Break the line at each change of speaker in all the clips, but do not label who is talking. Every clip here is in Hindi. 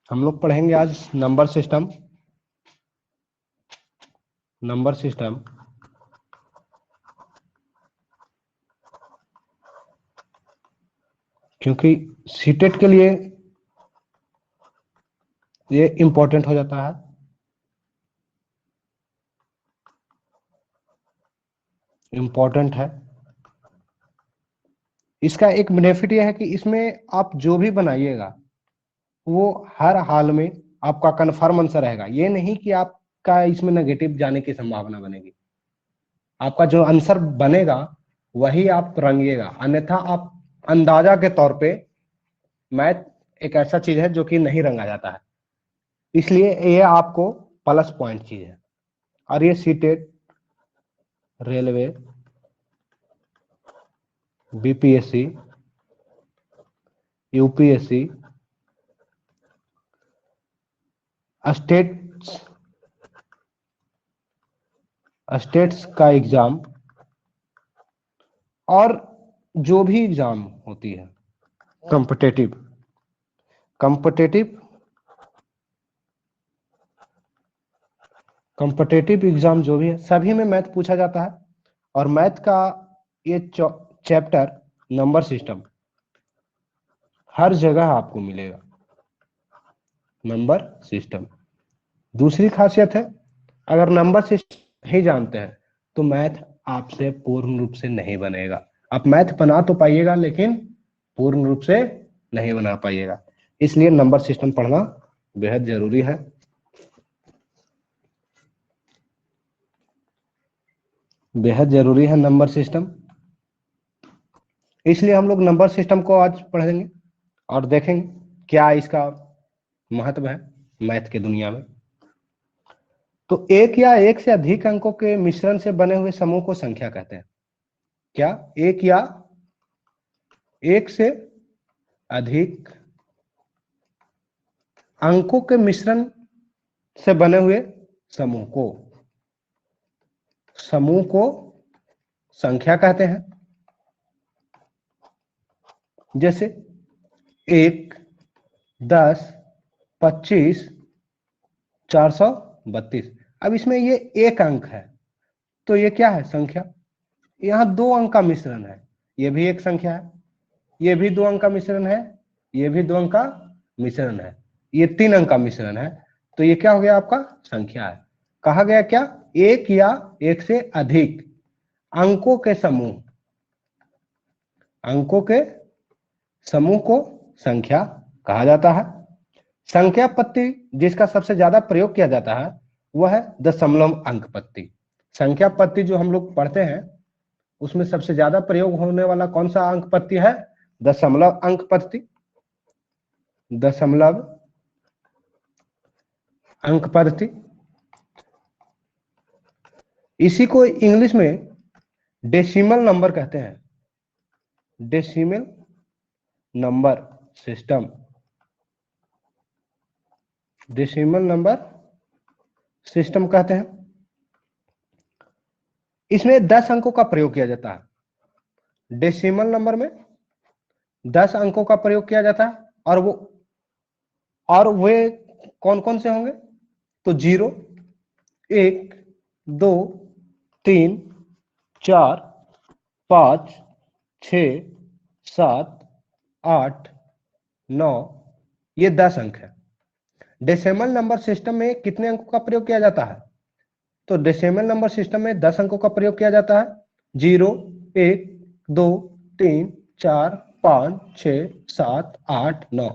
हम लोग पढ़ेंगे आज नंबर सिस्टम। क्योंकि सीटेट के लिए ये इंपॉर्टेंट हो जाता है। इंपॉर्टेंट है। इसका एक बेनिफिट यह है कि इसमें आप जो भी बनाइएगा वो हर हाल में आपका कन्फर्म आंसर रहेगा। ये नहीं कि आपका इसमें नेगेटिव जाने की संभावना बनेगी। आपका जो आंसर बनेगा वही आप रंगिएगा, अन्यथा आप अंदाजा के तौर पे, मैथ एक ऐसा चीज है जो कि नहीं रंगा जाता है, इसलिए ये आपको प्लस पॉइंट चीज है। और ये CTET, railway, BPSC, UPSC, states का एग्जाम और जो भी एग्जाम होती है कॉम्पिटिटिव एग्जाम जो भी है सभी में मैथ पूछा जाता है। और मैथ का ये चैप्टर नंबर सिस्टम हर जगह आपको मिलेगा। नंबर सिस्टम दूसरी खासियत है, अगर नंबर सिस्टम नहीं जानते हैं तो मैथ आपसे पूर्ण रूप से नहीं बनेगा। आप मैथ बना तो पाइएगा लेकिन पूर्ण रूप से नहीं बना पाइएगा। इसलिए नंबर सिस्टम पढ़ना बेहद जरूरी है। बेहद जरूरी है नंबर सिस्टम। इसलिए हम लोग नंबर सिस्टम को आज पढ़ेंगे और देखेंगे क्या इसका महत्व है मैथ के दुनिया में। तो एक या एक से अधिक अंकों के मिश्रण से बने हुए समूह को संख्या कहते हैं। क्या? एक या एक से अधिक अंकों के मिश्रण से बने हुए समूह को संख्या कहते हैं। जैसे 1, 10, 25, 432। अब इसमें ये एक अंक है तो ये क्या है? संख्या। यहाँ 2 अंक का मिश्रण है, ये भी एक संख्या है। ये भी 2 अंक का मिश्रण है, ये भी 2 अंक का मिश्रण है, ये 3 अंक का मिश्रण है, तो ये क्या हो गया? आपका संख्या है। कहा गया क्या? एक या एक से अधिक अंकों के समूह को संख्या कहा जाता है। संख्या पत्ती जिसका सबसे ज्यादा प्रयोग किया जाता है वह है दशमलव अंक पत्ती। संख्या पत्ती जो हम लोग पढ़ते हैं उसमें सबसे ज्यादा प्रयोग होने वाला कौन सा अंक पत्ती है? दशमलव अंक पत्ती। दशमलव अंक पत्ती। इसी को इंग्लिश में डेसिमल नंबर कहते हैं। Decimal number system. Decimal number system कहते हैं। इसमें 10 अंकों का प्रयोग किया जाता है। डेसिमल नंबर में 10 अंकों का प्रयोग किया जाता है और वे कौन कौन से होंगे? तो 0, 1, 2, 3, 4, 5, 6, 7, 8, 9, ये 10 अंक है। डेसिमल नंबर सिस्टम में कितने अंकों का प्रयोग किया जाता है? तो डेसिमल नंबर सिस्टम में 10 अंकों का प्रयोग किया जाता है। 0, 1, 2, 3, 4, 5, 6, 7, 8, 9।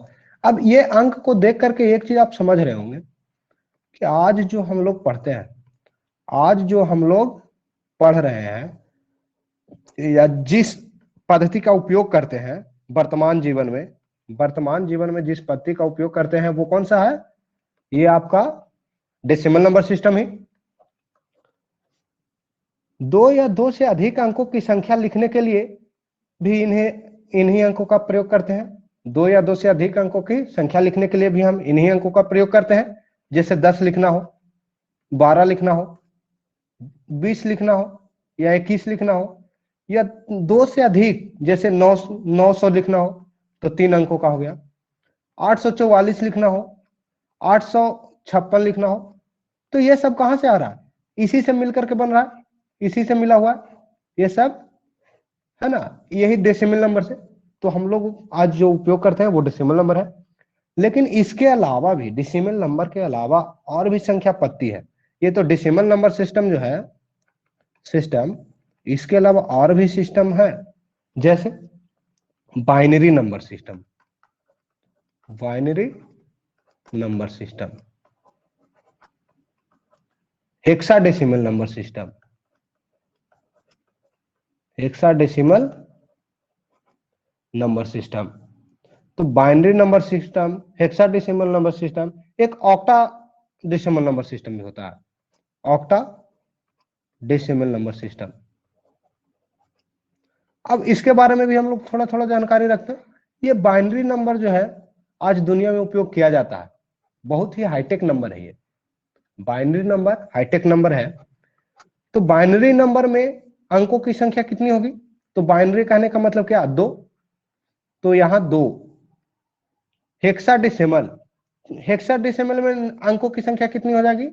अब ये अंक को देख करके एक चीज आप समझ रहे होंगे कि आज जो हम लोग पढ़ते हैं, आज जो हम लोग पढ़ रहे हैं या जिस पद्धति का उपयोग करते हैं वर्तमान जीवन में जिस पद्धति का उपयोग करते हैं वो कौन सा है? ये आपका डेसिमल नंबर सिस्टम ही। 2 या 2 से अधिक अंकों की संख्या लिखने के लिए भी इन्हीं अंकों का प्रयोग करते हैं। 2 या 2 से अधिक अंकों की संख्या लिखने के लिए भी हम इन्हीं अंकों का प्रयोग करते हैं। जैसे 10 लिखना हो, 12 लिखना हो, 20 लिखना हो या 21 लिखना हो, या 2 से अधिक जैसे 900 लिखना हो तो 3 अंकों का हो गया। 844 लिखना हो 856 लिखना हो, तो ये सब कहां से आ रहा है? इसी से मिलकर के बन रहा है, इसी से मिला हुआ है, ये सब है ना, यही डेसिमल नंबर से। तो हम लोग आज जो उपयोग करते हैं वो डेसिमल नंबर है। लेकिन इसके अलावा भी, डेसिमल नंबर के अलावा और भी संख्या पत्ती है। ये तो डेसिमल नंबर सिस्टम जो है सिस्टम, इसके अलावा और भी सिस्टम है, जैसे binary number system, binary number system, hexadecimal number system, hexadecimal number system. तो binary number system, hexadecimal number system, एक ऑक्टा डेसिमल नंबर सिस्टम भी होता है, ऑक्टा डेसिमल नंबर सिस्टम। अब इसके बारे में भी हम लोग थोड़ा थोड़ा जानकारी रखते हैं। ये बाइनरी नंबर जो है आज दुनिया में उपयोग किया जाता है, बहुत ही हाईटेक नंबर है ये, बाइनरी नंबर हाईटेक नंबर है। तो बाइनरी नंबर में अंकों की संख्या कितनी होगी? तो बाइनरी कहने का मतलब क्या? दो, तो यहां दो। हेक्साडेसिमल, हेक्साडेसिमल में अंकों की संख्या कितनी हो जाएगी?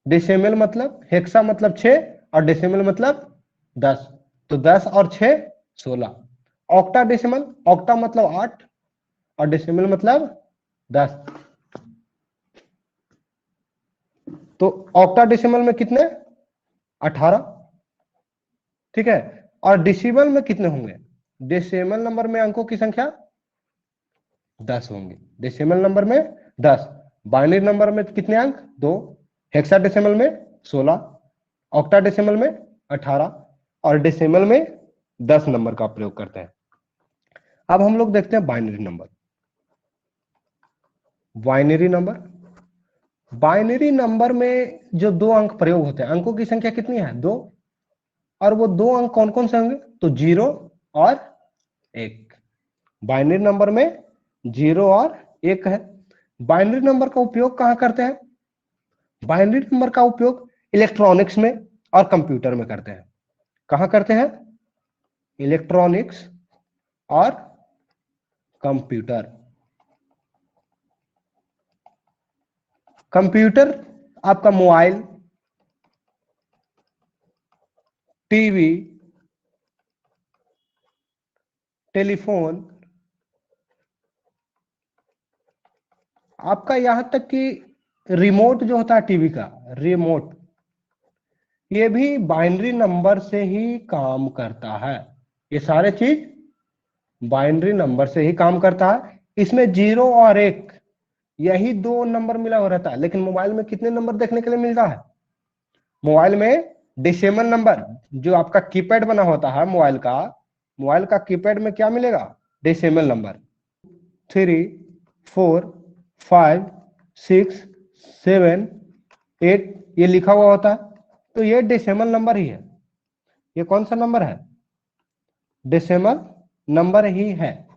डेसिमल मतलब, हेक्सा मतलब 6 और डेसिमल मतलब 10, तो 10 और 6 16। ऑक्टा डेसिमल, ऑक्टा मतलब 8 और डेसिमल मतलब 10, तो ऑक्टा डेसिमल में कितने? 18, ठीक है। और डेसिमल में कितने होंगे? डेसिमल नंबर में अंकों की संख्या 10 होंगे, डेसिमल नंबर में 10। बाइनरी नंबर में कितने अंक? 2। हेक्साडेसिमल में 16, ऑक्टाडेसिमल में 18 और डेसिमल में 10 नंबर का प्रयोग करते हैं। अब हम लोग देखते हैं binary number. Binary number, binary number में जो दो अंक प्रयोग होते हैं, अंकों की संख्या कितनी है? 2, और वो दो अंक कौन कौन से होंगे? तो 0 और 1। बाइनरी नंबर में 0 और 1 है। बाइनरी नंबर का उपयोग कहां करते हैं? बाइनरी नंबर का उपयोग इलेक्ट्रॉनिक्स में और कंप्यूटर में करते हैं। कहां करते हैं? इलेक्ट्रॉनिक्स और कंप्यूटर। कंप्यूटर आपका मोबाइल, टीवी, टेलीफोन, आपका यहां तक कि रिमोट जो होता है टीवी का रिमोट, ये भी बाइनरी नंबर से ही काम करता है। ये सारे चीज बाइनरी नंबर से ही काम करता है। इसमें 0 और 1 यही दो नंबर मिला हुआ रहता है। लेकिन मोबाइल में कितने नंबर देखने के लिए मिलता है? मोबाइल में डेसिमल नंबर, जो आपका कीपैड बना होता है मोबाइल का कीपैड में क्या मिलेगा? डेसिमल नंबर 3, 4, 5, 6, 7, 8 ये लिखा हुआ होता है, तो ये डेसिमल नंबर ही है। ये कौन सा नंबर है? डेसिमल नंबर ही है।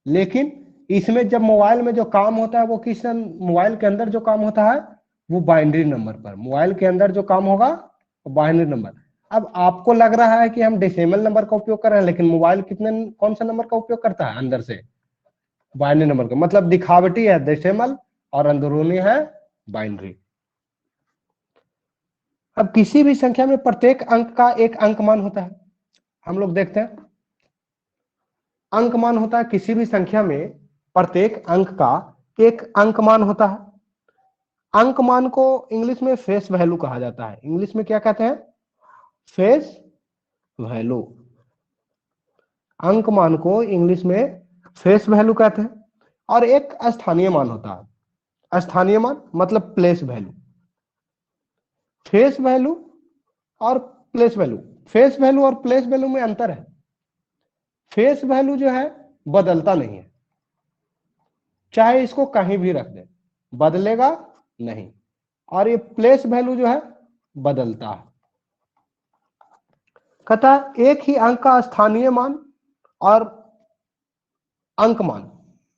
लेकिन इसमें जब मोबाइल में जो काम होता है वो किस, मोबाइल के अंदर जो काम होता है वो बाइनरी नंबर पर, मोबाइल के अंदर जो काम होगा वो बाइनरी नंबर। अब आपको लग रहा है कि हम डेसिमल नंबर का उपयोग कर रहे हैं, लेकिन मोबाइल कितने, कौन सा नंबर का उपयोग करता है? अंदर से बाइनरी नंबर का, मतलब दिखावटी है डेसिमल और अंदरूनी है बाइनरी। अब किसी भी संख्या में प्रत्येक अंक का एक अंक मान होता है। हम लोग देखते हैं, अंक मान होता है किसी भी संख्या में प्रत्येक अंक का एक अंक मान होता है। अंक मान को इंग्लिश में फेस वैल्यू कहा जाता है। इंग्लिश में क्या कहते हैं? Face value. अंक मान को इंग्लिश में फेस वैल्यू कहते हैं। और एक स्थानीय मान होता है। स्थानीय मान मतलब प्लेस वैल्यू। फेस वैल्यू और प्लेस वैल्यू, फेस वैल्यू और प्लेस वैल्यू में अंतर है। फेस वैल्यू जो है बदलता नहीं है, चाहे इसको कहीं भी रख दे बदलेगा नहीं। और ये प्लेस वैल्यू जो है बदलता है। कहता एक ही अंक का स्थानीय मान और अंक मान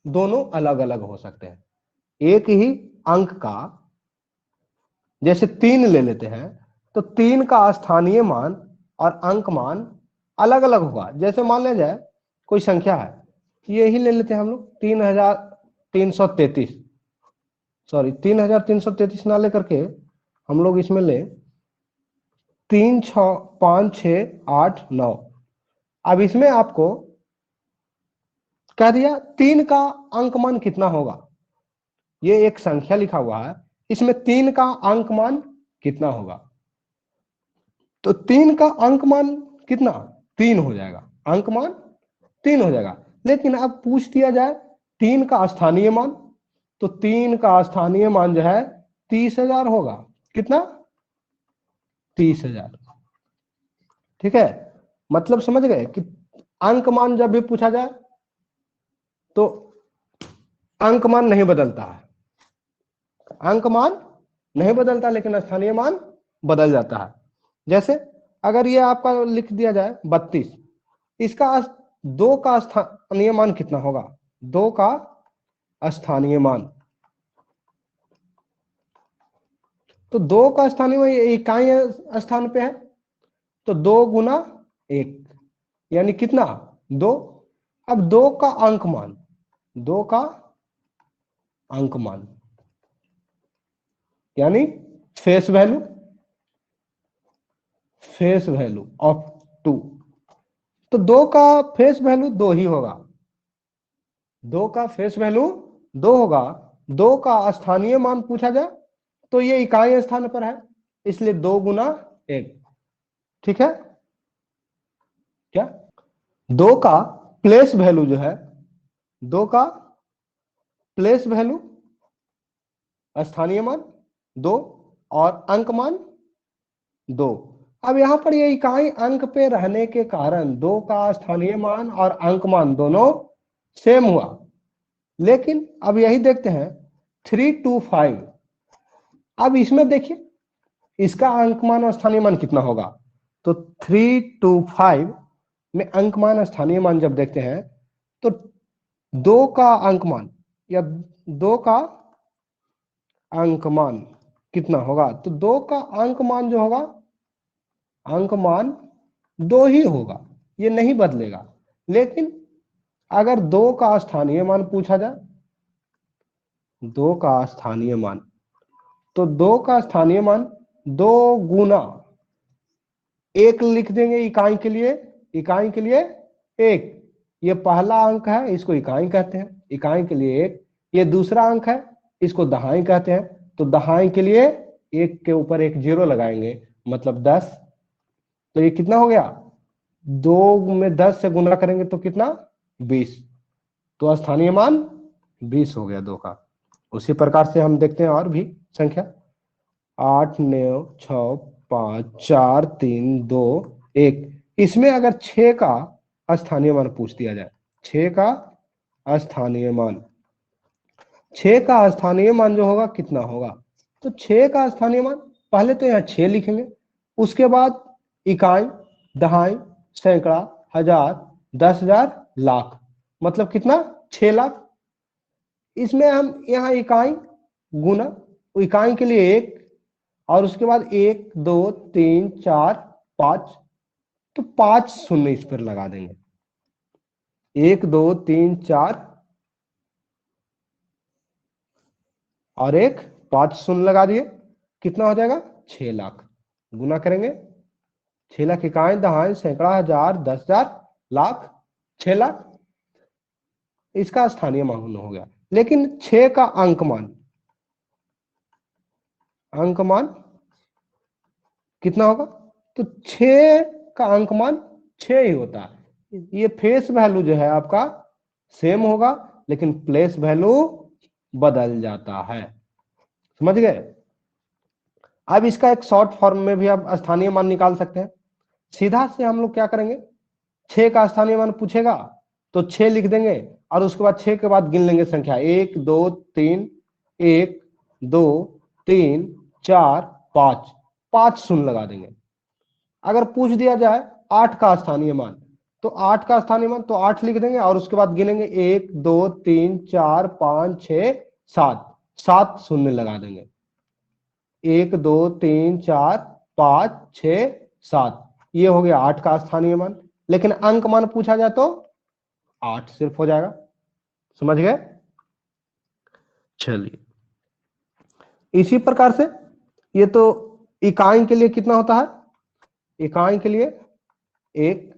दोनों अलग अलग हो सकते हैं। एक ही अंक का, जैसे 3 ले लेते हैं, तो 3 का स्थानीय मान और अंक मान अलग अलग होगा। जैसे मान लिया जाए कोई संख्या है, यही ले लेते हैं हम लोग 3000, 333, सॉरी 3333 ना लेकर के हम लोग इसमें ले 3 6 5 6 8 9। अब इसमें आपको कह दिया 3 का अंकमान कितना होगा, ये एक संख्या लिखा हुआ है, इसमें 3 का अंकमान कितना होगा। तो 3 का अंकमान कितना, 3 हो जाएगा, अंकमान 3 हो जाएगा। लेकिन अब पूछ दिया जाए 3 का स्थानीय मान, तो 3 का स्थानीय मान जो है 30,000 होगा। कितना, 30,000। ठीक है, मतलब समझ गए कि अंक मान जब भी पूछा जाए तो अंक मान नहीं बदलता है, अंक मान नहीं बदलता, लेकिन स्थानीय मान बदल जाता है। जैसे अगर ये आपका लिख दिया जाए 32, इसका 2 का स्थानीय मान कितना होगा, 2 का स्थानीय मान, तो 2 का स्थानीय मान इकाई स्थान पे है, तो 2 गुना 1 यानी कितना, 2। अब 2 का अंक मान, 2 का अंक मान यानी face value, face value of 2, तो 2 का फेस वैल्यू 2 ही होगा, 2 का फेस वैल्यू 2 होगा। 2 का स्थानीय मान पूछा जाए तो ये इकाई स्थान पर है, इसलिए 2 गुना 1। ठीक है, क्या 2 का प्लेस वैल्यू जो है, 2 का प्लेस वैल्यू स्थानीय मान 2 और अंक मान 2। अब यहां पर ये इकाई अंक पे रहने के कारण 2 का स्थानीय मान और अंक मान दोनों सेम हुआ। लेकिन अब यही देखते हैं 325, अब इसमें देखिए इसका अंकमान और स्थानीय मान कितना होगा, तो 325 में अंकमान स्थानीय मान जब देखते हैं तो 2 का अंकमान या 2 का अंकमान कितना होगा, तो 2 का अंकमान जो होगा, अंकमान 2 ही होगा, ये नहीं बदलेगा। लेकिन अगर 2 का स्थानीय मान पूछा जाए, 2 का स्थानीय मान, तो 2 का स्थानीय मान 2 गुना 1 लिख देंगे इकाई के लिए, इकाई के लिए 1, ये पहला अंक है, इसको इकाई कहते हैं, इकाई के लिए 1। ये दूसरा अंक है, इसको दहाई कहते हैं, तो दहाई के लिए 1 के ऊपर एक 0 लगाएंगे, मतलब 10। तो ये कितना हो गया, 2 में 10 से गुना करेंगे तो कितना, 20, तो स्थानीय मान 20 हो गया 2 का। उसी प्रकार से हम देखते हैं और भी संख्या, 8 9 6 5 4 3 2 1। इसमें अगर 6 का स्थानीय मान पूछ दिया जाए, 6 का स्थानीय मान, 6 का स्थानीय मान जो होगा कितना होगा, तो 6 का स्थानीय मान पहले तो यहाँ 6 लिखेंगे, उसके बाद इकाई, दहाई, सैकड़ा, हजार, 10,000, लाख, मतलब कितना, 6 लाख। इसमें हम यहाँ इकाई गुना, इकाई के लिए 1 और उसके बाद 1 2 3 4 5, तो 5 शून्य इस पर लगा देंगे, 1 2 3 4 और 1 5 शून्य लगा दिए, कितना हो जाएगा, 6 लाख। गुना करेंगे, 6 लाख इकाई, दहाई, सैकड़ा, हजार, 10,000, लाख, 6 लाख, इसका स्थानीय मान हो गया। लेकिन 6 का अंकमान, अंकमान कितना होगा, तो 6 का अंकमान 6 ही होता है। ये फेस वैल्यू जो है आपका सेम होगा, लेकिन प्लेस वैल्यू बदल जाता है, समझ गए। अब इसका एक शॉर्ट फॉर्म में भी आप स्थानीय मान निकाल सकते हैं। सीधा से हम लोग क्या करेंगे, 6 का स्थानीय मान पूछेगा तो 6 लिख देंगे और उसके बाद 6 के बाद गिन लेंगे संख्या, 1 2 3, 1 2 3 4 5, 5 शून्य लगा देंगे। अगर पूछ दिया जाए 8 का स्थानीय मान, तो 8 का स्थानीय मान तो 8 लिख देंगे और उसके बाद गिनेंगे 1 2 3 4 5 6 7, 7 शून्य लगा देंगे, 1 2 3 4 5 6 7, ये हो गया 8 का स्थानीय मान। लेकिन अंक मान पूछा जाए तो 8 सिर्फ हो जाएगा, समझ गए। चलिए, इसी प्रकार से ये तो इकाई के लिए कितना होता है, इकाई के लिए एक,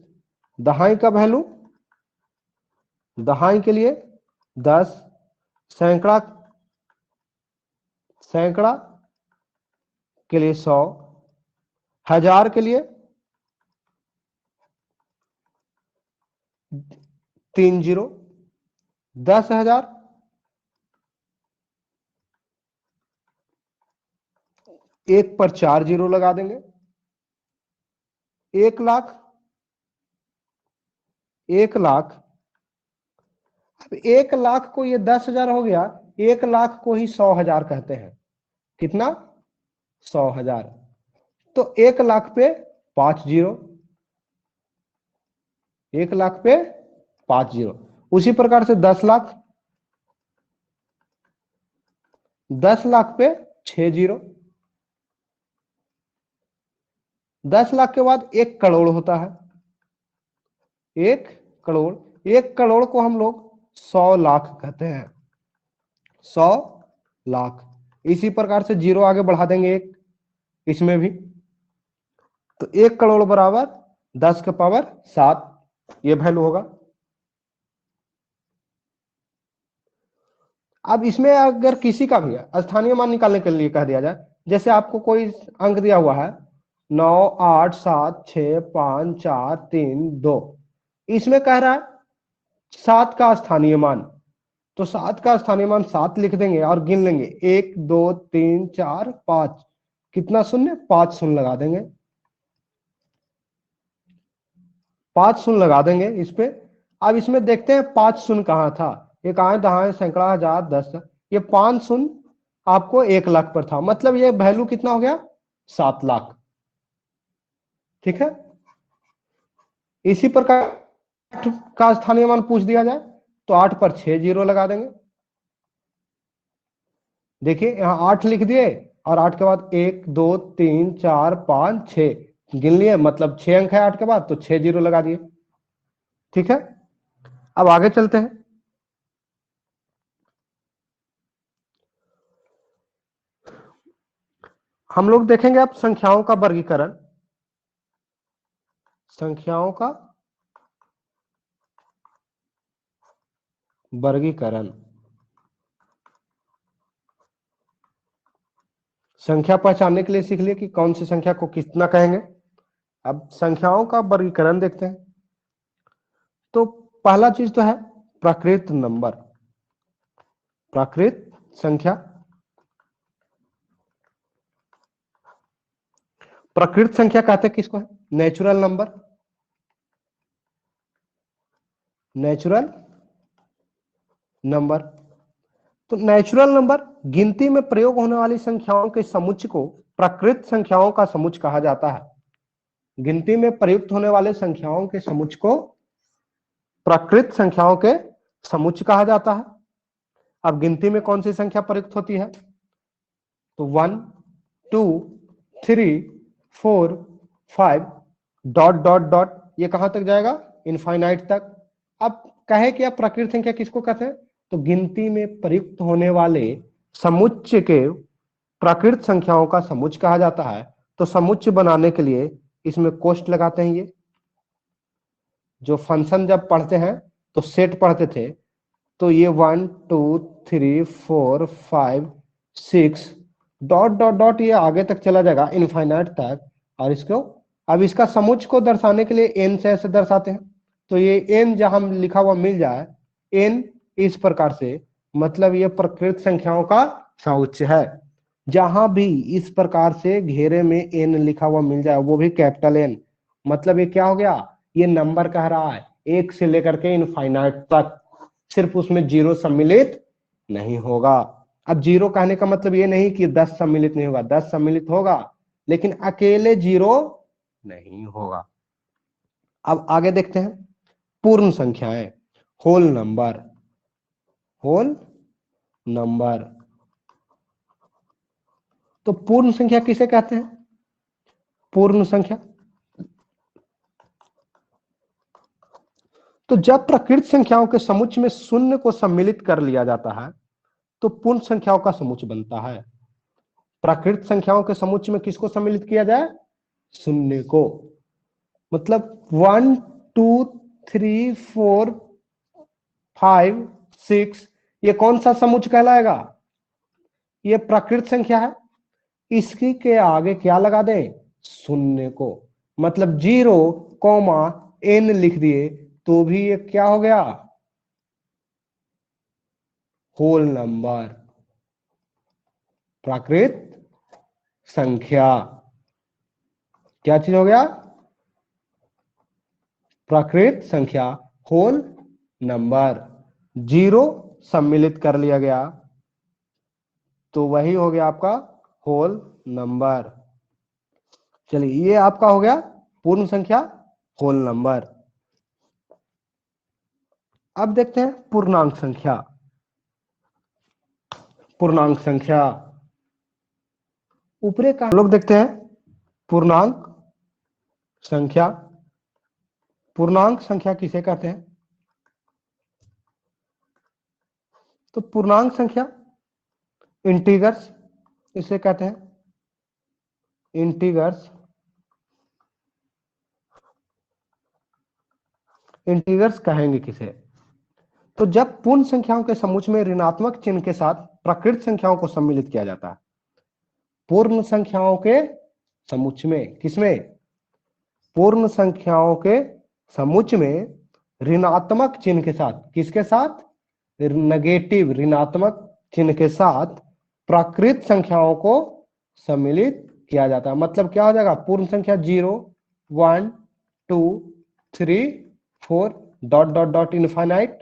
दहाई का वैल्यू, दहाई के लिए 10, सैकड़ा, सैकड़ा के लिए 100, हजार के लिए 3 जीरो, 10,000, 1 पर 4 जीरो लगा देंगे, 1 लाख, 1 लाख। अब 1 लाख को ये 10,000 हो गया, 1 लाख को ही 100,000 कहते हैं। कितना? 100,000। तो 1 लाख पे 5 जीरो, 1 लाख पे 5 जीरो। उसी प्रकार से 10 लाख, 10 लाख पे 6 जीरो, 10 लाख के बाद 1 करोड़ होता है, 1 करोड़, 1 करोड़ को हम लोग 100 लाख कहते हैं, 100 लाख। इसी प्रकार से जीरो आगे बढ़ा देंगे एक, इसमें भी, तो 1 करोड़ बराबर 10 के पावर 7, ये वैल्यू होगा। अब इसमें अगर किसी का भी स्थानीय मान निकालने के लिए कह दिया जाए, जैसे आपको कोई अंक दिया हुआ है 9, 8, 7, 6, 5, 4, 3, 2, इसमें कह रहा है 7 का स्थानीय मान, तो 7 का स्थानीय मान 7 लिख देंगे और गिन लेंगे 1, 2, 3, 4, 5, कितना शून्य, 5 शून्य लगा देंगे, 5 शून्य लगा देंगे इस पे। अब इसमें देखते हैं 5 शून्य कहां था, इकाई, दहाई, सैकड़ा, हजार, 10, ये 5 शून्य आपको 1 लाख पर था, मतलब ये वैल्यू कितना हो गया, 7 लाख। ठीक है, इसी प्रकार का स्थानीय मान पूछ दिया जाए तो 8 पर 6 जीरो लगा देंगे। देखिए यहां 8 लिख दिए और 8 के बाद 1, 2, 3, 4, 5, 6 गिन लिए, मतलब 6 अंक है 8 के बाद, तो 6 जीरो लगा दिए। ठीक है, अब आगे चलते हैं। हम लोग देखेंगे अब संख्याओं का वर्गीकरण, संख्याओं का वर्गीकरण। संख्या पहचानने के लिए सीख लिए कि कौन सी संख्या को कितना कहेंगे। अब संख्याओं का वर्गीकरण देखते हैं। तो पहला चीज तो है प्राकृत नंबर, प्राकृत संख्या। प्राकृत संख्या कहते हैं किसको है, नेचुरल नंबर, नेचुरल नंबर। तो नेचुरल नंबर गिनती में प्रयोग होने वाली संख्याओं के समुच्चय को प्राकृत संख्याओं का समुच्चय कहा जाता है। गिनती में प्रयुक्त होने वाले संख्याओं के समुच्चय को प्राकृत संख्याओं के समुच्चय कहा जाता है। अब गिनती में कौन सी संख्या प्रयुक्त होती है, तो 1, 2, 3, 4, 5 डॉट डॉट डॉट, ये कहां तक जाएगा, इनफाइनाइट तक। अब कहे कि आप प्राकृत संख्या किसको कहते हैं, तो गिनती में प्रयुक्त होने वाले समुच्चय के प्राकृत संख्याओं का समुच्चय कहा जाता है। तो समुच्चय बनाने के लिए इसमें कोष्ठ लगाते हैं। ये जो फंक्शन जब पढ़ते हैं तो सेट पढ़ते थे, तो ये 1, 2, 3, 4, 5, 6 डॉट डॉट डॉट, ये आगे तक चला जाएगा इनफाइनाइट तक। और इसको अब इसका समुच्चय को दर्शाने के लिए एन से ऐसे दर्शाते हैं। तो ये एन जहां लिखा हुआ मिल जाए, एन इस प्रकार से, मतलब ये प्रकृत संख्याओं का समुच्चय है। जहां भी इस प्रकार से घेरे में एन लिखा हुआ मिल जाए, वो भी कैपिटल एन, मतलब ये क्या हो गया, ये नंबर कह रहा है 1 से लेकर के इनफाइनाइट तक, सिर्फ उसमें जीरो सम्मिलित नहीं होगा। अब जीरो कहने का मतलब ये नहीं कि 10 सम्मिलित नहीं होगा, 10 सम्मिलित होगा, लेकिन अकेले जीरो नहीं होगा। अब आगे देखते हैं पूर्ण संख्याएं, होल नंबर, होल नंबर। तो पूर्ण संख्या किसे कहते हैं, पूर्ण संख्या। तो जब प्रकृत संख्याओं के समुच्चय में शून्य को सम्मिलित कर लिया जाता है, तो पूर्ण संख्याओं का समुच्चय बनता है। प्राकृत संख्याओं के समुच्चय में किसको सम्मिलित किया जाए? शून्य को। मतलब 1 2 3 4 5 6 ये कौन सा समुच्चय कहलाएगा? ये प्राकृत संख्या है। इसकी के आगे क्या लगा दें? शून्य को। मतलब 0, n लिख दिए तो भी ये क्या हो गया? होल नंबर, प्राकृत संख्या। क्या चीज हो गया? प्राकृत संख्या, होल नंबर। 0 सम्मिलित कर लिया गया तो वही हो गया आपका होल नंबर। चलिए ये आपका हो गया पूर्ण संख्या, होल नंबर। अब देखते हैं पूर्णांक संख्या। पूर्णांक संख्या ऊपरे का लोग देखते हैं पूर्णांक संख्या। पूर्णांक संख्या किसे कहते हैं? तो पूर्णांक संख्या इंटीगर्स इसे कहते हैं। इंटीगर्स, इंटीगर्स कहेंगे किसे? तो जब पूर्ण संख्याओं के समुच्चय में ऋणात्मक चिन्ह के साथ प्राकृत संख्याओं को सम्मिलित किया जाता है। पूर्ण संख्याओं के समुच्चय में, किसमें? पूर्ण संख्याओं के समुच्चय में ऋणात्मक चिन्ह के साथ, किसके साथ? नेगेटिव ऋणात्मक चिन्ह के साथ प्राकृत संख्याओं को सम्मिलित किया जाता है। मतलब क्या हो जाएगा? पूर्ण संख्या 0 1 2 3 4 डॉट डॉट डॉट इनफाइनाइट,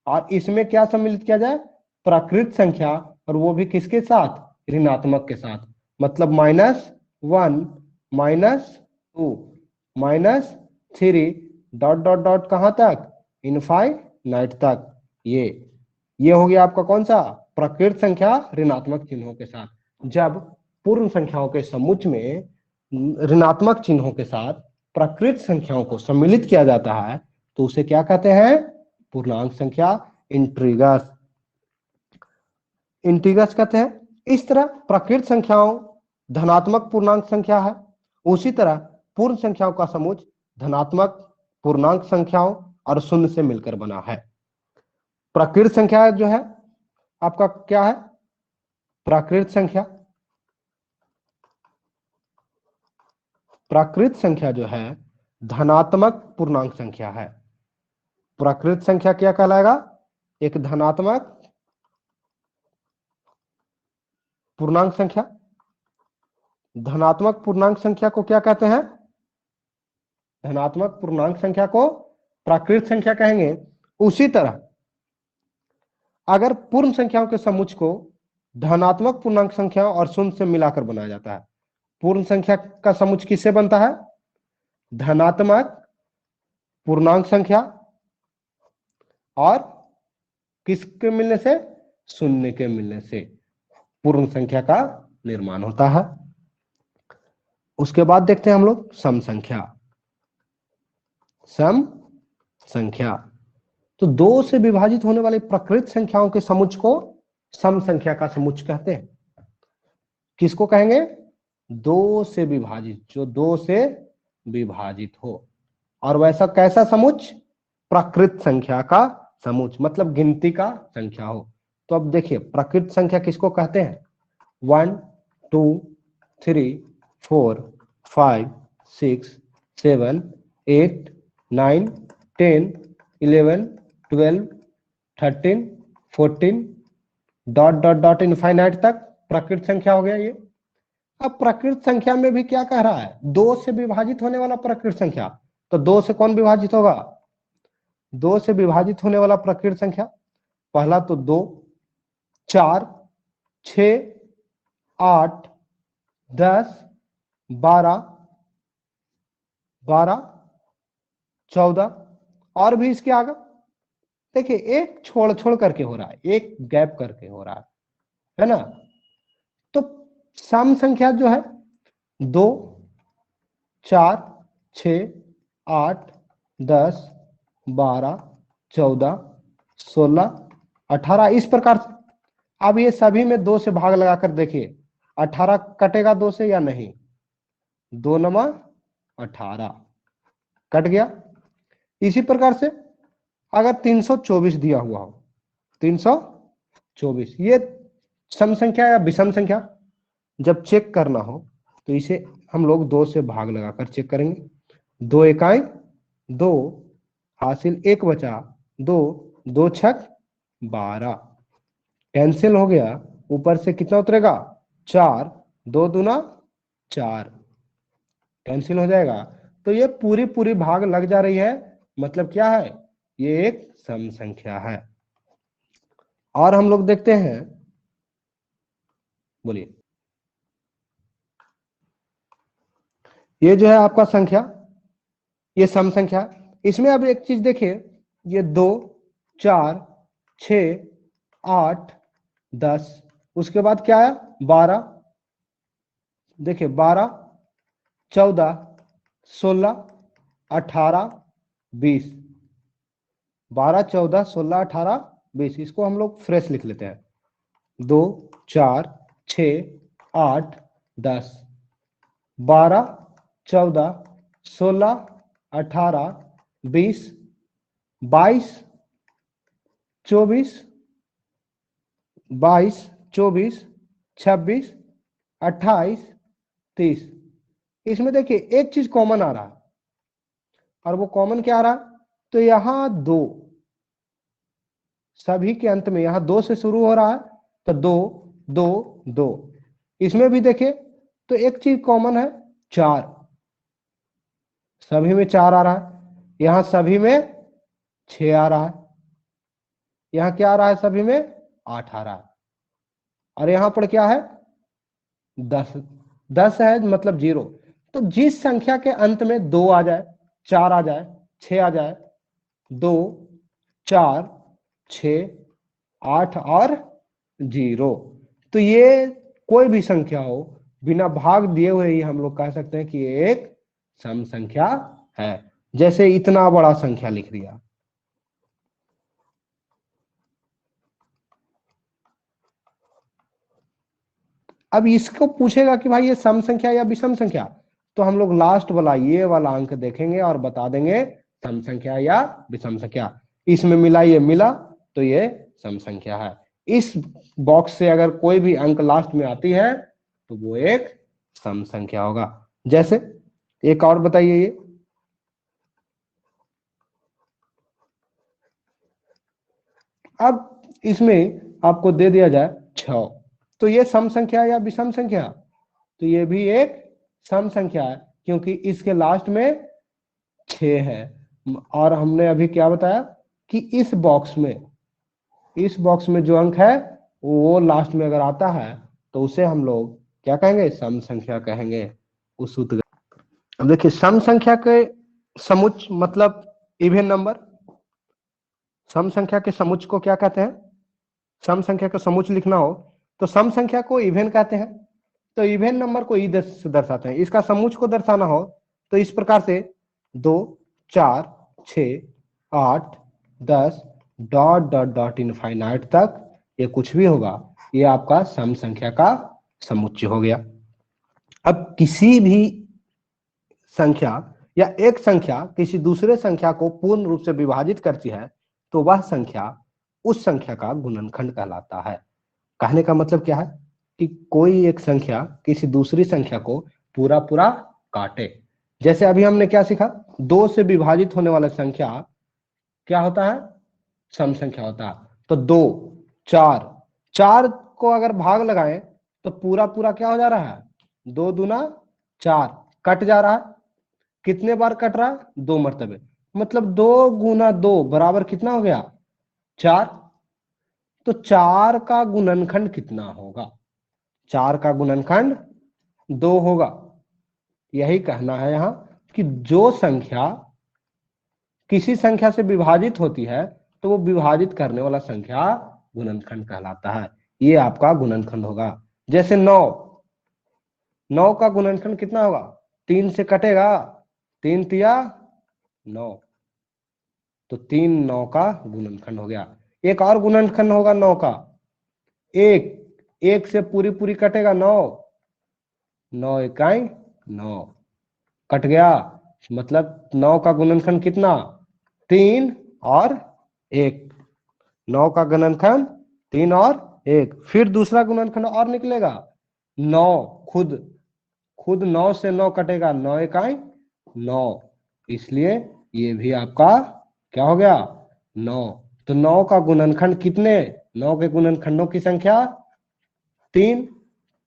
और इसमें क्या सम्मिलित किया जाए? प्राकृत संख्या, और वो भी किसके साथ? ऋणात्मक के साथ। मतलब -1 -2 -3 डॉट डॉट डॉट कहां तक? इनफाइनाइट तक। ये हो गया आपका कौन सा? प्राकृत संख्या ऋणात्मक चिन्हों के साथ। जब पूर्ण संख्याओं के समुच्चय में ऋणात्मक चिन्हों के साथ प्राकृत संख्याओं को सम्मिलित किया जाता है तो उसे क्या कहते हैं? पूर्णांक संख्या, इंटीगर्स। इंटीगर्स कहते हैं। इस तरह प्राकृत संख्याओं धनात्मक पूर्णांक संख्या है। उसी तरह पूर्ण संख्याओं का समुच्चय धनात्मक पूर्णांक संख्याओं और शून्य से मिलकर बना है। प्राकृत संख्या जो है आपका क्या है? प्राकृत संख्या, प्राकृत संख्या जो है धनात्मक पूर्णांक संख्या है। प्राकृत संख्या क्या कहलाएगा? एक धनात्मक पूर्णांक संख्या। धनात्मक पूर्णांक संख्या को क्या कहते हैं? धनात्मक पूर्णांक संख्या को प्राकृत संख्या कहेंगे। उसी तरह अगर पूर्ण संख्याओं के समुच्चय को धनात्मक पूर्णांक संख्या और शून्य से मिलाकर बनाया जाता है। पूर्ण संख्या का समुच्चय किससे बनता है? धनात्मक पूर्णांक संख्या और किसके मिलने से? शून्य के मिलने से पूर्ण संख्या का निर्माण होता है। उसके बाद देखते हैं हम लोग सम संख्या। सम संख्या तो 2 से विभाजित होने वाले प्राकृत संख्याओं के समुच्चय को सम संख्या का समुच्चय कहते हैं। किसको कहेंगे? 2 से विभाजित, जो 2 से विभाजित हो। और वैसा कैसा समुच्चय? प्राकृत संख्या का समुच्चय, मतलब गिनती का संख्या हो। तो अब देखिए प्राकृत संख्या किसको कहते हैं? 1 2 3 4 5 6 7 8 9 10 11 12 13 14 डॉट डॉट डॉट इनफाइनाइट तक प्राकृत संख्या हो गया ये। अब प्राकृत संख्या में भी क्या कह रहा है? 2 से विभाजित होने वाला प्राकृत संख्या। तो 2 से कौन विभाजित होगा? 2 से विभाजित होने वाला प्राकृत संख्या, पहला तो 2 4 6 8 10 12 12 14 और भी इसके आगे देखिए एक छोड़ छोड़ करके हो रहा है, एक गैप करके हो रहा है ना? तो सम संख्या जो है 2 4 6 8 10 12 14 16 18 इस प्रकार से। अब ये सभी में 2 से भाग लगाकर देखिए, 18 कटेगा 2 से या नहीं? 2 नमा 18 कट गया। इसी प्रकार से अगर 324 दिया हुआ हो, 324, ये सम संख्या या विषम संख्या जब चेक करना हो तो इसे हम लोग 2 से भाग लगाकर चेक करेंगे। 2 इकाई 2, हासिल 1 बचा 2, 2 छक 12, कैंसिल हो गया, ऊपर से कितना उतरेगा? 4, 2 दूना 4, कैंसिल हो जाएगा। तो ये पूरी पूरी भाग लग जा रही है, मतलब क्या है? ये एक सम संख्या है। और हम लोग देखते हैं, बोलिए, ये जो है आपका संख्या, ये सम संख्या। इसमें अब एक चीज देखिए, ये 2, 4, 6, 8, 10, उसके बाद क्या है? 12, देखिए 12, 14, 16, 18, 20, 12, 14, 16, 18, 20, इसको हम लोग फ्रेश लिख लेते हैं। 2, 4, 6, 8, 10, 12, 14, 16, 18, 20, 22, 24, 22, 24, 26, 28, 30। इसमें देखिए एक चीज कॉमन आ रहा है, और वो कॉमन क्या आ रहा है? तो यहां 2, सभी के अंत में यहां 2 से शुरू हो रहा है, तो 2, 2, 2। इसमें भी देखिए तो एक चीज कॉमन है, 4, सभी में 4 आ रहा है। यहां सभी में 6 आ रहा है। यहां क्या आ रहा है? सभी में 8 आ रहा है। और यहां पर क्या है? 10, 10 है मतलब 0। तो जिस संख्या के अंत में 2 आ जाए, 4 आ जाए, 6 आ जाए, 2, 4, 6, 8 और 0, तो ये कोई भी संख्या हो, बिना भाग दिए हुए ही हम लोग कह सकते हैं कि ये एक सम संख्या है। जैसे इतना बड़ा संख्या लिख दिया, अब इसको पूछेगा कि भाई ये सम संख्या या विषम संख्या, तो हम लोग लास्ट वाला ये वाला अंक देखेंगे और बता देंगे सम संख्या या विषम संख्या। इसमें मिला, ये मिला, तो ये सम संख्या है। इस बॉक्स से अगर कोई भी अंक लास्ट में आती है तो वो एक सम संख्या होगा। जैसे एक और बताइए, ये अब इसमें आपको दे दिया जाए 6, तो ये सम संख्या या विषम संख्या? तो ये भी एक सम संख्या है, क्योंकि इसके लास्ट में 6 है। और हमने अभी क्या बताया कि इस बॉक्स में जो अंक है वो लास्ट में अगर आता है तो उसे हम लोग क्या कहेंगे? सम संख्या कहेंगे। उस सूत्र, अब देखिए सम संख्या के समुच्च मतलब इवन नंबर। सम संख्या के समुच्च को क्या कहते हैं? सम संख्या का समुच्च लिखना हो तो सम संख्या को इवन कहते हैं। तो इवन नंबर को ई से दर्शाते हैं। इसका समुच्च को दर्शाना हो तो इस प्रकार से 2, 4, 6, 8, 10 डॉट डॉट डॉट इनफाइनाइट तक, ये कुछ भी होगा, ये आपका सम संख्या का समुच्चय हो गया। अब किसी भी संख्या या एक संख्या किसी दूसरे संख्या को पूर्ण रूप से विभाजित करती है तो वह संख्या उस संख्या का गुणनखंड कहलाता है। कहने का मतलब क्या है कि कोई एक संख्या किसी दूसरी संख्या को पूरा पूरा काटे। जैसे अभी हमने क्या सीखा? 2 से विभाजित होने वाला संख्या क्या होता है? सम संख्या होता है। तो 2, 4, 4 को अगर भाग लगाएं तो पूरा पूरा क्या हो जा रहा है? 2 दूना 4, कट जा रहा है। कितने बार कट रहा है? 2 मरतबे। मतलब 2 गुना 2 बराबर कितना हो गया? 4। तो 4 का गुणनखंड कितना होगा? 4 का गुणनखंड 2 होगा। यही कहना है यहां कि जो संख्या किसी संख्या से विभाजित होती है तो वो विभाजित करने वाला संख्या गुणनखंड कहलाता है। ये आपका गुणनखंड होगा। जैसे 9, 9 का गुणनखंड कितना होगा? 3 से कटेगा, 3 तिया 9, तो 3 9 का गुणनखंड हो गया। एक और गुणनखंड होगा 9 का, एक एक से पूरी पूरी कटेगा 9, 9 इकाई 9 कट गया, मतलब 9 का गुणनखंड कितना, 3 और 1। 9 का गुणनखंड 3 और 1। फिर दूसरा गुणनखंड और निकलेगा 9, खुद खुद 9 से 9 कटेगा, 9 इकाई 9, इसलिए ये भी आपका क्या हो गया, 9। तो 9 का गुणनखंड कितने, 9 के गुणनखंडों की संख्या 3,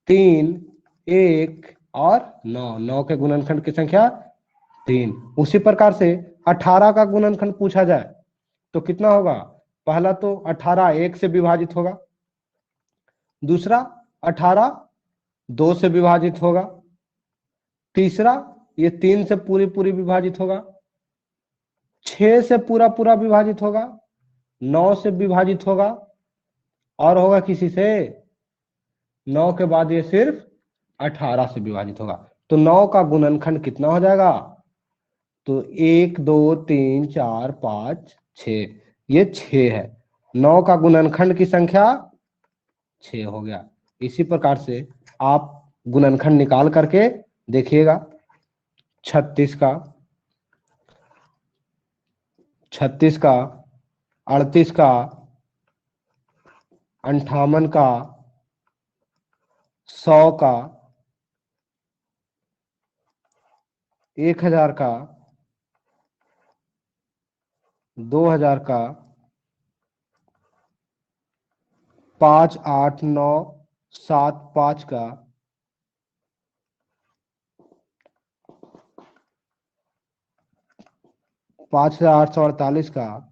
3, 1 और 9, 9 के गुणनखंड की संख्या 3। उसी प्रकार से 18 का गुणनखंड पूछा जाए तो कितना होगा, पहला तो 18 1 से विभाजित होगा, दूसरा 18 2 से विभाजित होगा, तीसरा ये 3 से पूरी पूरी विभाजित होगा, 6 से पूरा पूरा विभाजित होगा, 9 से विभाजित होगा, और होगा किसी से, 9 के बाद ये सिर्फ 18 से विभाजित होगा। तो 9 का गुणनखंड कितना हो जाएगा, तो 1 2 3 4 5 6, ये 6 है। 9 का गुणनखंड की संख्या 6 हो गया। इसी प्रकार से आप गुणनखंड निकाल करके देखिएगा, 36 का, 36 का, 38 का, 58 का, 100 का, 1000 का, 2000 का, 5 8 9 7 5 का, 5848 का,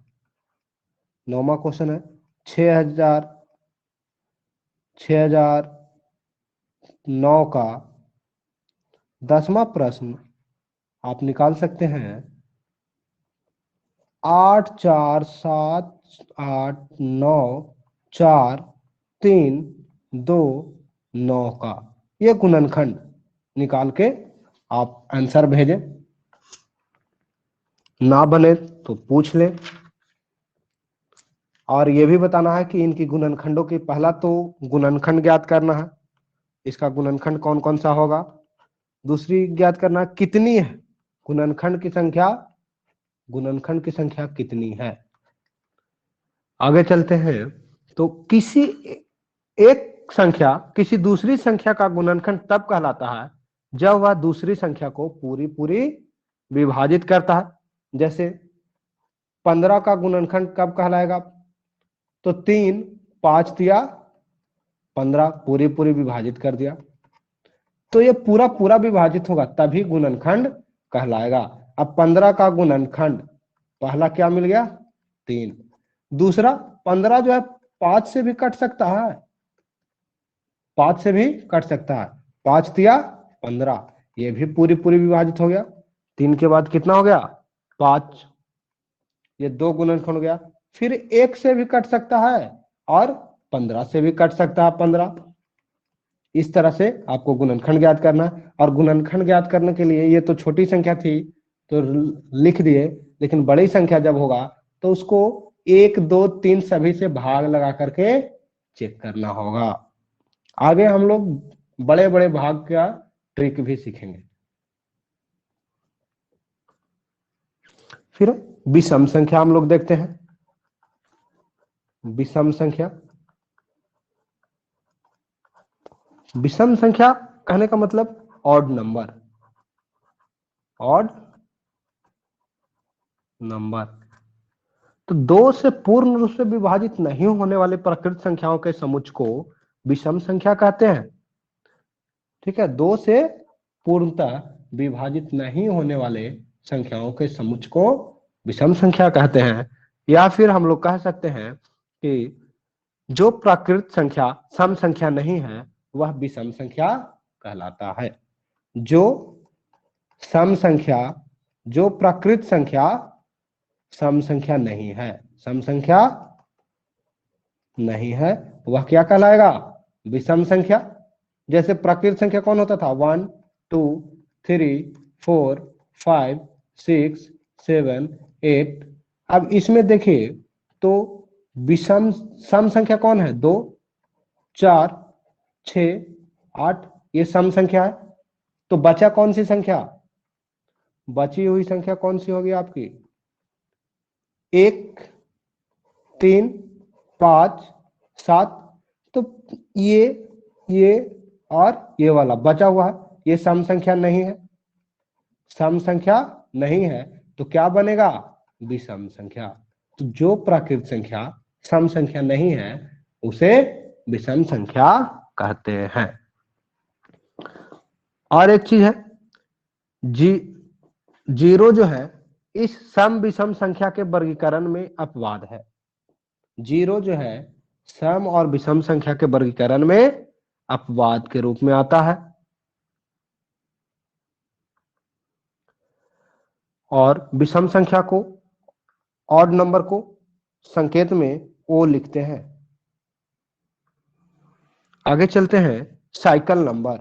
9वां क्वेश्चन है 6000, 6009 का, 10वां प्रश्न आप निकाल सकते हैं 8 4 7 8 9 4 3 2 9 का, ये गुणनखंड निकाल के आप आंसर भेजें, ना बने तो पूछ लें। और ये भी बताना है कि इनकी गुणनखंडों की, पहला तो गुणनखंड ज्ञात करना है, इसका गुणनखंड कौन कौन सा होगा, दूसरी ज्ञात करना कितनी है गुणनखंड की संख्या, गुणनखंड की संख्या कितनी है। आगे चलते हैं, तो किसी एक संख्या किसी दूसरी संख्या का गुणनखंड तब कहलाता है जब वह दूसरी संख्या को पूरी पूरी विभाजित करता है। जैसे 15 का गुणनखंड कब कहलाएगा, तो 3 5 दिया 15, पूरी पूरी विभाजित कर दिया, तो ये पूरा पूरा विभाजित होगा तभी गुणनखंड कहलाएगा। अब 15 का गुणनखंड, पहला क्या मिल गया 3, दूसरा 15 जो है 5 से भी कट सकता है, 5 से भी कट सकता है, 5 दिया 15, ये भी पूरी पूरी विभाजित हो गया। 3 के बाद कितना हो गया 5, ये 2 गुणनखंड हो गया। फिर 1 से भी कट सकता है और 15 से भी कट सकता है 15। इस तरह से आपको गुणनखंड ज्ञात करना है। और गुणनखंड ज्ञात करने के लिए, ये तो छोटी संख्या थी तो लिख दिए, लेकिन बड़ी संख्या जब होगा तो उसको 1 2 3 सभी से भाग लगा करके चेक करना होगा। आगे हम लोग बड़े बड़े भाग का ट्रिक भी सीखेंगे। फिर विषम संख्या हम लोग देखते हैं। विषम संख्या, विषम संख्या कहने का मतलब ऑड नंबर, ऑड नंबर। तो 2 से पूर्ण रूप से विभाजित नहीं होने वाले प्रकृत संख्याओं के समुच्चय को विषम संख्या कहते हैं। ठीक है, 2 से पूर्णतः विभाजित नहीं होने वाले संख्याओं के समुच्चय को विषम संख्या कहते हैं। या फिर हम लोग कह सकते हैं कि जो प्राकृत संख्या सम संख्या नहीं है वह विषम संख्या कहलाता है। जो सम संख्या, जो प्राकृत संख्या सम संख्या नहीं है, सम संख्या नहीं है, वह क्या कहलाएगा, विषम संख्या। जैसे प्राकृत संख्या कौन होता था, 1 2 3 4 5 6 7 8। अब इसमें देखिए तो विषम, सम संख्या कौन है, 2, 4, 6, 8 ये सम संख्या है। तो बचा कौन सी संख्या? बची हुई संख्या कौन सी होगी आपकी? 1, 3, 5, 7। तो ये और ये वाला बचा हुआ है, ये सम संख्या नहीं है। सम संख्या नहीं है तो क्या बनेगा? विषम संख्या। तो जो प्राकृत संख्या सम संख्या नहीं है उसे विषम संख्या कहते हैं। और एक चीज है, जीरो जो है इस सम विषम संख्या के वर्गीकरण में अपवाद है। जीरो जो है सम और विषम संख्या के वर्गीकरण में अपवाद के रूप में आता है। और विषम संख्या को, ऑड नंबर को संकेत में ओ लिखते हैं। आगे चलते हैं, साइकिल नंबर।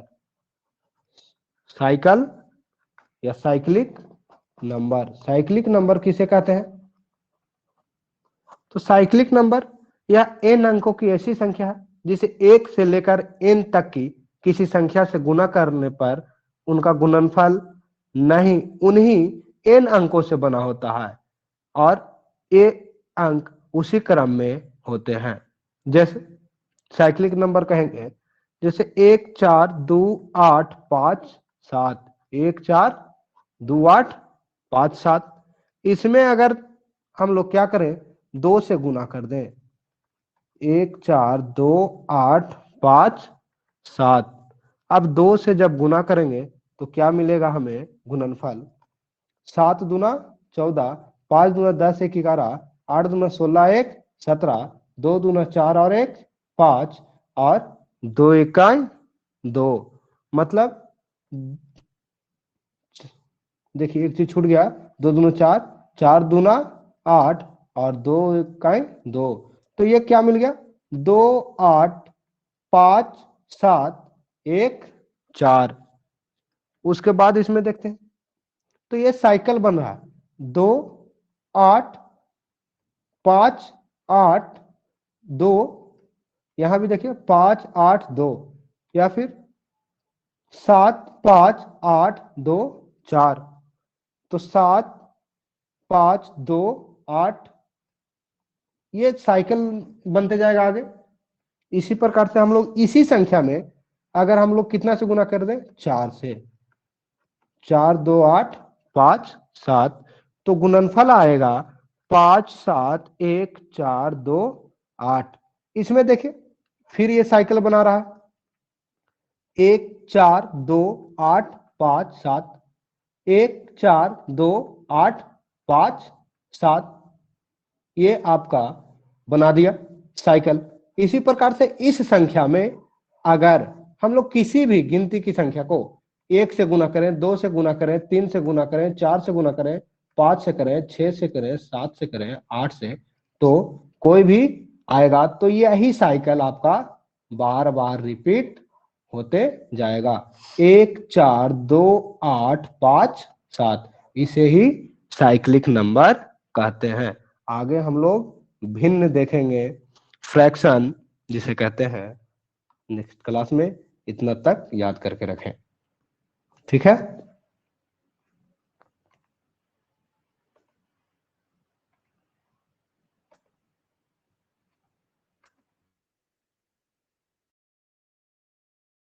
साइकिल या साइक्लिक नंबर। साइक्लिक नंबर किसे कहते हैं? तो साइक्लिक नंबर यह n अंकों की ऐसी संख्या है जिसे 1 से लेकर n तक की किसी संख्या से गुना करने पर उनका गुणनफल नहीं उन्हीं n अंकों से बना होता है और ये अंक उसी क्रम में होते हैं। जैसे साइक्लिक नंबर कहेंगे, जैसे 1, 4, 2, 8, 5, 7। 1, 4, 2, 8, 5, 7। इसमें अगर हम लोग क्या करें, 2 से गुना कर दें। 1, 4, 2, 8, 5, 7। अब 2 से जब गुना करेंगे तो क्या मिलेगा हमें गुणनफल? 7 दूना 14, 5 दूना 10, 1 11, 8 दूना 16, 1 17, 2 दूना 4 और 1 5 और 2 इकाई 2। मतलब देखिए एक चीज छूट गया, 2 दूना 4, 4 दूना 8 और 2 इकाई 2। तो ये क्या मिल गया? 2, 8, 5, 7, 1, 4। उसके बाद इसमें देखते हैं, तो ये साइकिल बन रहा है। 2, 8, 5, 8, 2। यहां भी देखिए 5, 8, 2 या फिर 7, 5, 8, 2, 4। तो 7, 5, 2, 8 ये साइकिल बनते जाएगा आगे। इसी प्रकार से हम लोग इसी संख्या में अगर हम लोग कितना से गुना कर दें? 4 से। 4, 2, 8, 5, 7। तो गुणनफल आएगा 5, 7, 1, 4, 2, 8। इसमें देखिए फिर ये साइकिल बना रहा है। 1, 4, 2, 8, 5, 7। 1, 4, 2, 8, 5, 7। ये आपका बना दिया साइकिल। इसी प्रकार से इस संख्या में अगर हम लोग किसी भी गिनती की संख्या को 1 से गुना करें, 2 से गुना करें, 3 से गुना करें, 4 से गुना करें, 5 से करें, 6 से करें, 7 से करें, 8 से, तो कोई भी आएगा तो यही साइकिल आपका बार बार रिपीट होते जाएगा। 1, 4, 2, 8, 5, 7 इसे ही साइक्लिक नंबर कहते हैं। आगे हम लोग भिन्न देखेंगे, फ्रैक्शन जिसे कहते हैं, नेक्स्ट क्लास में। इतना तक याद करके रखें, ठीक है।